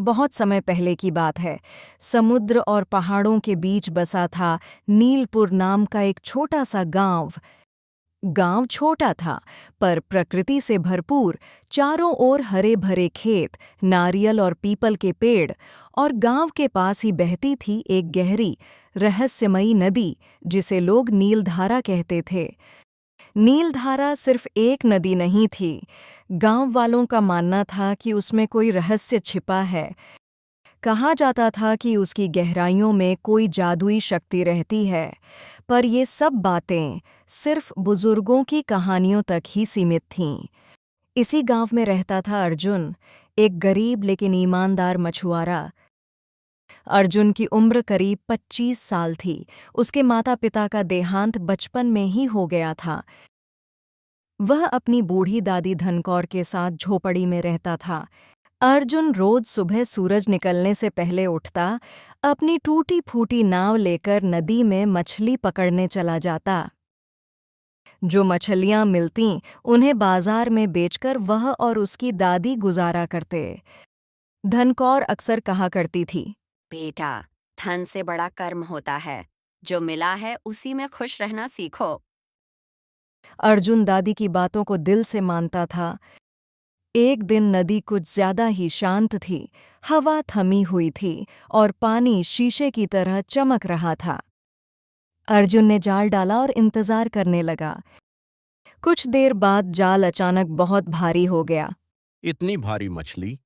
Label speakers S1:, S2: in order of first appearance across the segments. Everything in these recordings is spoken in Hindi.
S1: बहुत समय पहले की बात है। समुद्र और पहाड़ों के बीच बसा था नीलपुर नाम का एक छोटा सा गांव। गांव छोटा था, पर प्रकृति से भरपूर। चारों ओर हरे भरे खेत, नारियल और पीपल के पेड़, और गांव के पास ही बहती थी एक गहरी, रहस्यमयी नदी, जिसे लोग नीलधारा कहते थे। नीलधारा सिर्फ एक नदी नहीं थी। गांव वालों का मानना था कि उसमें कोई रहस्य छिपा है। कहा जाता था कि उसकी गहराइयों में कोई जादुई शक्ति रहती है। पर ये सब बातें सिर्फ बुजुर्गों की कहानियों तक ही सीमित थीं। इसी गांव में रहता था अर्जुन, एक गरीब लेकिन ईमानदार मछुआरा। अर्जुन की उम्र करीब 25 साल थी। उसके माता पिता का देहांत बचपन में ही हो गया था। वह अपनी बूढ़ी दादी धनकौर के साथ झोपड़ी में रहता था। अर्जुन रोज सुबह सूरज निकलने से पहले उठता, अपनी टूटी फूटी नाव लेकर नदी में मछली पकड़ने चला जाता। जो मछलियां मिलतीं, उन्हें बाजार में बेचकर वह और उसकी दादी गुजारा करते। धनकौर अक्सर कहा करती थी,
S2: बेटा, धन से बड़ा कर्म होता है। जो मिला है उसी में खुश रहना सीखो।
S1: अर्जुन दादी की बातों को दिल से मानता था। एक दिन नदी कुछ ज्यादा ही शांत थी। हवा थमी हुई थी और पानी शीशे की तरह चमक रहा था। अर्जुन ने जाल डाला और इंतजार करने लगा। कुछ देर बाद जाल अचानक बहुत भारी हो गया।
S3: इतनी भारी मछली?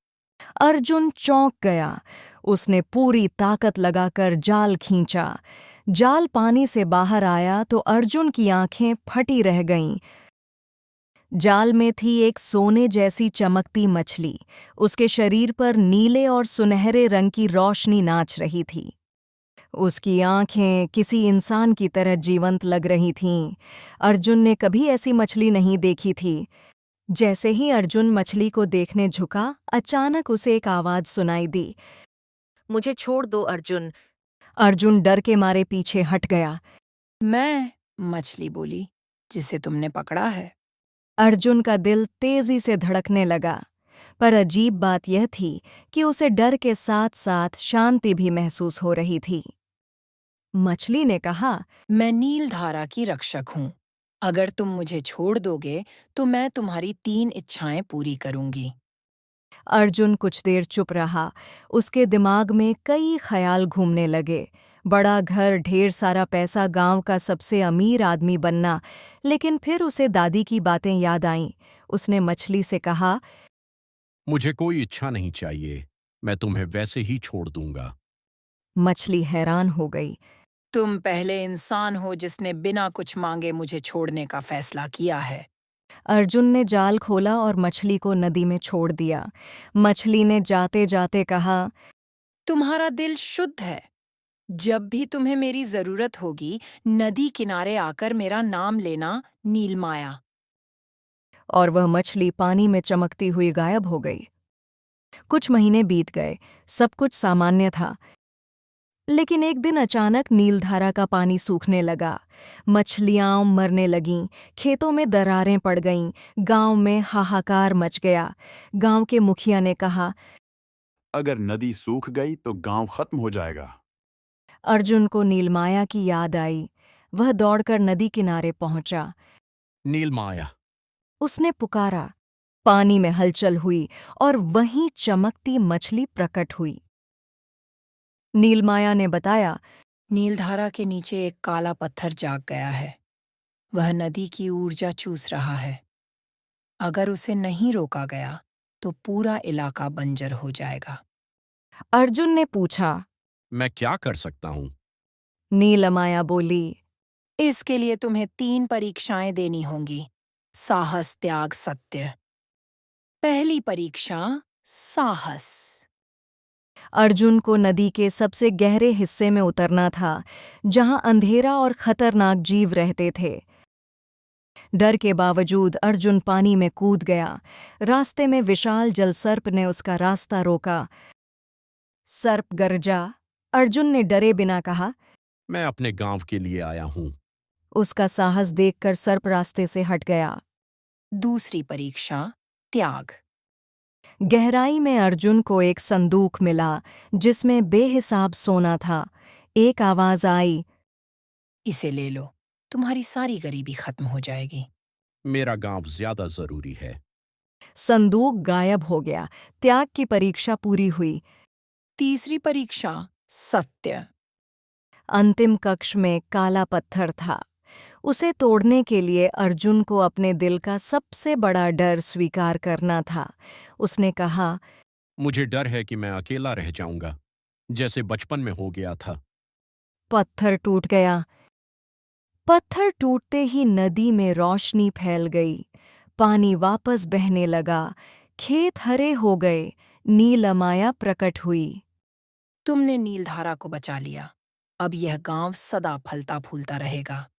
S1: अर्जुन चौंक गया। उसने पूरी ताकत लगाकर जाल खींचा। जाल पानी से बाहर आया तो अर्जुन की आंखें फटी रह गईं। जाल में थी एक सोने जैसी चमकती मछली। उसके शरीर पर नीले और सुनहरे रंग की रोशनी नाच रही थी। उसकी आंखें किसी इंसान की तरह जीवंत लग रही थीं। अर्जुन ने कभी ऐसी मछली नहीं देखी थी। जैसे ही अर्जुन मछली को देखने झुका, अचानक उसे एक आवाज सुनाई दी।
S4: मुझे छोड़ दो अर्जुन।
S1: अर्जुन डर के मारे पीछे हट गया।
S5: मैं, मछली बोली, जिसे तुमने पकड़ा है।
S1: अर्जुन का दिल तेजी से धड़कने लगा। पर अजीब बात यह थी कि उसे डर के साथ साथ शांति भी महसूस हो रही थी। मछली ने कहा,
S5: मैं नीलधारा की रक्षक हूँ। अगर तुम मुझे छोड़ दोगे तो मैं तुम्हारी 3 इच्छाएं पूरी करूंगी।
S1: अर्जुन कुछ देर चुप रहा। उसके दिमाग में कई ख्याल घूमने लगे। बड़ा घर, ढेर सारा पैसा, गांव का सबसे अमीर आदमी बनना। लेकिन फिर उसे दादी की बातें याद आईं। उसने मछली से कहा,
S3: मुझे कोई इच्छा नहीं चाहिए। मैं तुम्हें वैसे ही छोड़ दूंगा।
S1: मछली हैरान हो गई।
S5: तुम पहले इंसान हो जिसने बिना कुछ मांगे मुझे छोड़ने का फैसला किया है।
S1: अर्जुन ने जाल खोला और मछली को नदी में छोड़ दिया। मछली ने जाते जाते कहा,
S5: तुम्हारा दिल शुद्ध है। जब भी तुम्हें मेरी जरूरत होगी, नदी किनारे आकर मेरा नाम लेना, नीलमाया।
S1: और वह मछली पानी में चमकती हुई गायब हो गई। कुछ महीने बीत गए। सब कुछ सामान्य था। लेकिन एक दिन अचानक नीलधारा का पानी सूखने लगा। मछलियां मरने लगीं, खेतों में दरारें पड़ गईं, गांव में हाहाकार मच गया। गांव के मुखिया ने कहा,
S6: अगर नदी सूख गई तो गांव खत्म हो जाएगा।
S1: अर्जुन को नीलमाया की याद आई। वह दौड़कर नदी किनारे पहुंचा।
S3: नीलमाया।
S1: उसने पुकारा। पानी में हलचल हुई और वहीं चमकती मछली प्रकट हुई। नीलमाया ने बताया,
S5: नीलधारा के नीचे एक काला पत्थर जाग गया है। वह नदी की ऊर्जा चूस रहा है। अगर उसे नहीं रोका गया तो पूरा इलाका बंजर हो जाएगा।
S1: अर्जुन ने पूछा,
S3: मैं क्या कर सकता हूँ?
S1: नीलमाया बोली,
S5: इसके लिए तुम्हें 3 परीक्षाएं देनी होंगी। साहस, त्याग, सत्य। पहली परीक्षा, साहस।
S1: अर्जुन को नदी के सबसे गहरे हिस्से में उतरना था, जहां अंधेरा और खतरनाक जीव रहते थे। डर के बावजूद अर्जुन पानी में कूद गया। रास्ते में विशाल जलसर्प ने उसका रास्ता रोका। सर्प गरजा। अर्जुन ने डरे बिना कहा,
S3: मैं अपने गांव के लिए आया हूँ।
S1: उसका साहस देखकर सर्प रास्ते से हट गया।
S5: दूसरी परीक्षा, त्याग।
S1: गहराई में अर्जुन को एक संदूक मिला जिसमें बेहिसाब सोना था। एक आवाज आई,
S5: इसे ले लो, तुम्हारी सारी गरीबी खत्म हो जाएगी।
S3: मेरा गांव ज्यादा जरूरी है।
S1: संदूक गायब हो गया। त्याग की परीक्षा पूरी हुई।
S5: तीसरी परीक्षा, सत्य।
S1: अंतिम कक्ष में काला पत्थर था। उसे तोड़ने के लिए अर्जुन को अपने दिल का सबसे बड़ा डर स्वीकार करना था। उसने कहा,
S3: मुझे डर है कि मैं अकेला रह जाऊंगा, जैसे बचपन में हो गया था।
S1: पत्थर टूट गया। पत्थर टूटते ही नदी में रोशनी फैल गई। पानी वापस बहने लगा। खेत हरे हो गए। नीलमाया प्रकट हुई।
S5: तुमने नीलधारा को बचा लिया। अब यह गांव सदा फलता फूलता रहेगा।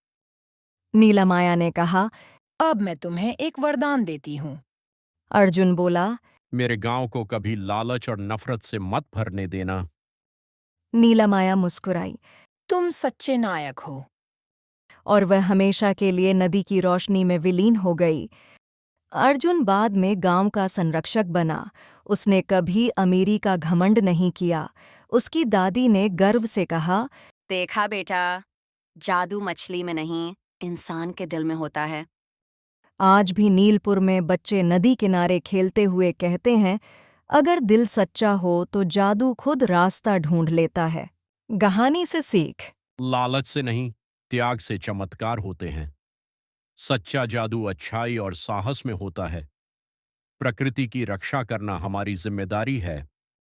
S1: नीलमाया ने कहा।
S5: अब मैं तुम्हें एक वरदान देती हूँ।
S1: अर्जुन बोला।
S3: मेरे गांव को कभी लालच और नफरत से मत भरने देना।
S1: नीलमाया मुस्कुराई
S5: तुम सच्चे नायक हो।
S1: और वह हमेशा के लिए नदी की रोशनी में विलीन हो गई। अर्जुन बाद में गांव का संरक्षक बना। उसने कभी अमीरी का घमंड नहीं किया। उसकी दादी ने गर्व से कहा,
S2: देखा बेटा, जादू मछली में नहीं, इंसान के दिल में होता है।
S1: आज भी नीलपुर में बच्चे नदी किनारे खेलते हुए कहते हैं, अगर दिल सच्चा हो तो जादू खुद रास्ता ढूंढ लेता है। कहानी से सीख।
S3: लालच से नहीं, त्याग से चमत्कार होते हैं। सच्चा जादू अच्छाई और साहस में होता है। प्रकृति की रक्षा करना हमारी जिम्मेदारी है।